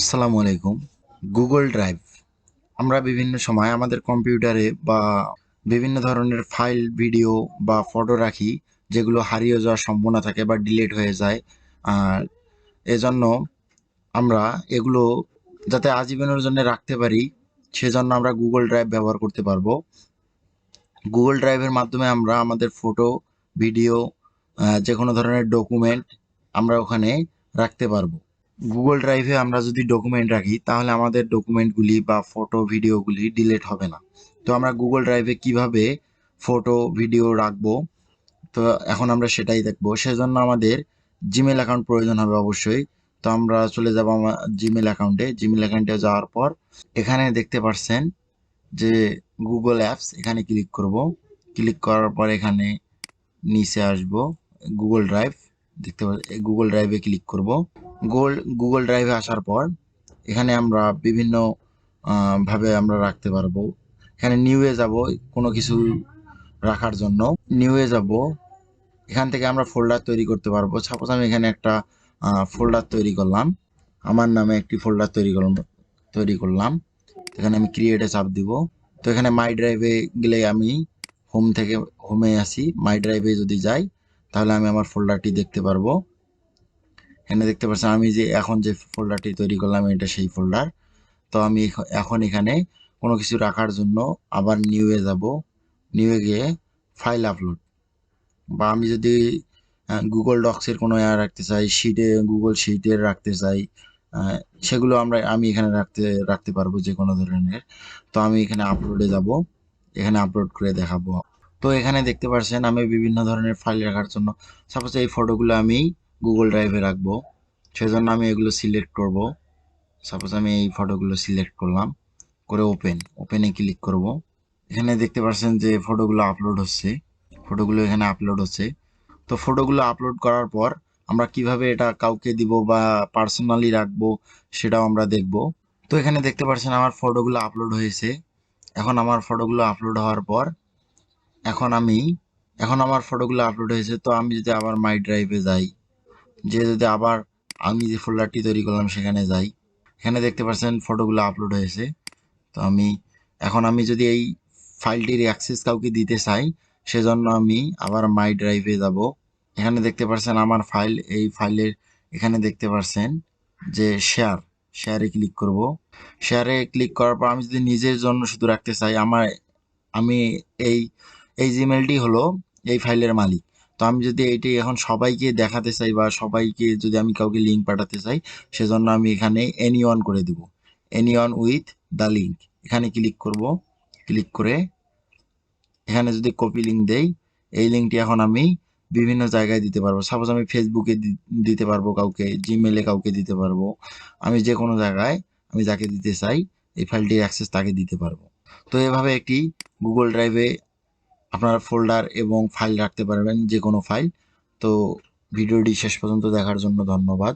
আসসালামু আলাইকুম। Google drive আমরা বিভিন্ন সময় আমাদের কম্পিউটারে বা বিভিন্ন ধরনের ফাইল, ভিডিও বা ফটো রাখি, যেগুলো হারিয়ে যাওয়ার সম্ভাবনা থাকে বা ডিলিট হয়ে যায়। আর এজন্য আমরা এগুলো যাতে আজীবনের জন্য রাখতে পারি, সেজন্য আমরা গুগল ড্রাইভ ব্যবহার করতে পারবো। গুগল ড্রাইভের মাধ্যমে আমরা আমাদের ফটো, ভিডিও, যে কোনো ধরনের ডকুমেন্ট আমরা ওখানে রাখতে পারবো। গুগল ড্রাইভে আমরা যদি ডকুমেন্ট রাখি, তাহলে আমাদের ডকুমেন্টগুলি বা ফটো, ভিডিওগুলি ডিলিট হবে না। তো আমরা গুগল ড্রাইভে কিভাবে ফটো, ভিডিও রাখবো, তো এখন আমরা সেটাই দেখবো। সেজন্য আমাদের জিমেল অ্যাকাউন্ট প্রয়োজন হবে অবশ্যই। তো আমরা চলে যাব আমার জিমেল অ্যাকাউন্টে যাওয়ার পর এখানে দেখতে পাচ্ছেন যে গুগল অ্যাপস, এখানে ক্লিক করব। ক্লিক করার পর এখানে নিচে আসব, গুগল ড্রাইভ দেখতে পাচ্ছি, গুগল ড্রাইভে ক্লিক করব। গুগল ড্রাইভে আসার পর এখানে আমরা বিভিন্ন ভাবে আমরা রাখতে পারবো। এখানে নিউয়ে যাব, কোনো কিছু রাখার জন্য নিউয়ে যাব। এখান থেকে আমরা ফোল্ডার তৈরি করতে পারবো। সাপোজ আমি এখানে একটা ফোল্ডার তৈরি করলাম, আমার নামে একটি ফোল্ডার তৈরি করলাম। এখানে আমি ক্রিয়েটে চাপ দিব। তো এখানে মাই ড্রাইভে গেলে আমি হোম থেকে হোমে আসি, মাই ড্রাইভে যদি যাই তাহলে আমি আমার ফোল্ডারটি দেখতে পারবো। এখানে দেখতে পাচ্ছেন আমি যে এখন যে ফোল্ডারটি তৈরি করলাম, এটা সেই ফোল্ডার। তো আমি এখন এখানে কোনো কিছু রাখার জন্য আবার নিউয়ে যাব। নিউয়ে গিয়ে ফাইল আপলোড, বা আমি যদি গুগল ডক্সের কোনো রাখতে চাই, গুগল শিটের রাখতে চাই, আহ, সেগুলো আমি এখানে রাখতে পারবো যে কোনো ধরনের। তো আমি এখানে আপলোডে যাব, এখানে আপলোড করে দেখাবো। তো এখানে দেখতে পাচ্ছেন আমি বিভিন্ন ধরনের ফাইল রাখার জন্য, সাপোজ এই ফটোগুলো আমি গুগল ড্রাইভে রাখবো, সেজন্য আমি এগুলো সিলেক্ট করব। সাপোজ আমি এই ফটোগুলো সিলেক্ট করলাম, করে ওপেনে ক্লিক করব। এখানে দেখতে পাচ্ছেন যে ফটোগুলো এখানে আপলোড হচ্ছে। তো ফটোগুলো আপলোড করার পর আমরা কিভাবে এটা কাউকে দিব বা পার্সোনালি রাখবো, সেটাও আমরা দেখব। তো এখানে দেখতে পাচ্ছেন আমার ফটোগুলো আপলোড হয়েছে। এখন আমার ফটোগুলো আপলোড হওয়ার পর এখন আমি এখন আমার ফটোগুলো আপলোড হয়েছে। তো আমি যদি আবার মাই ড্রাইভে যাই, যদি আবার আমি যে ফোল্ডারটি তৈরি করলাম সেখানে যাই, এখানে দেখতে পাচ্ছেন ফটোগুলো আপলোড হয়েছে। তো এখন আমি যদি এই ফাইলটির অ্যাক্সেস কাউকে দিতে চাই, সেজন্য আমি আবার মাই ড্রাইভে যাব। এখানে দেখতে পাচ্ছেন আমার ফাইল, এই ফাইলের এখানে দেখতে পাচ্ছেন যে শেয়ারে ক্লিক করব। শেয়ারে ক্লিক করার পর আমি যদি নিজের জন্য শুধু রাখতে চাই, আমি এই এই জিমেলটি হলো এই ফাইলের মালিক। তো আমি যদি এইটি এখন সবাইকে দেখাতে চাই বা সবাইকে যদি আমি কাউকে লিঙ্ক পাঠাতে চাই, সেজন্য আমি এখানে এনি অন করে দিব, any on with the link. এখানে ক্লিক করব। ক্লিক করে এখানে যদি কপি লিঙ্ক দেই, এই লিঙ্কটি এখন আমি বিভিন্ন জায়গায় দিতে পারবো। সাপোজ আমি ফেসবুকে দিতে পারবো কাউকে, জিমেলে কাউকে দিতে পারবো। আমি যে কোনো জায়গায় আমি যাকে দিতে চাই এই ফাইলটির অ্যাক্সেস তাকে দিতে পারবো। তো এভাবে একটি গুগল ড্রাইভে আপনারা ফোল্ডার এবং ফাইল রাখতে পারবেন, যে কোনো ফাইল। তো ভিডিওটি শেষ পর্যন্ত দেখার জন্য ধন্যবাদ।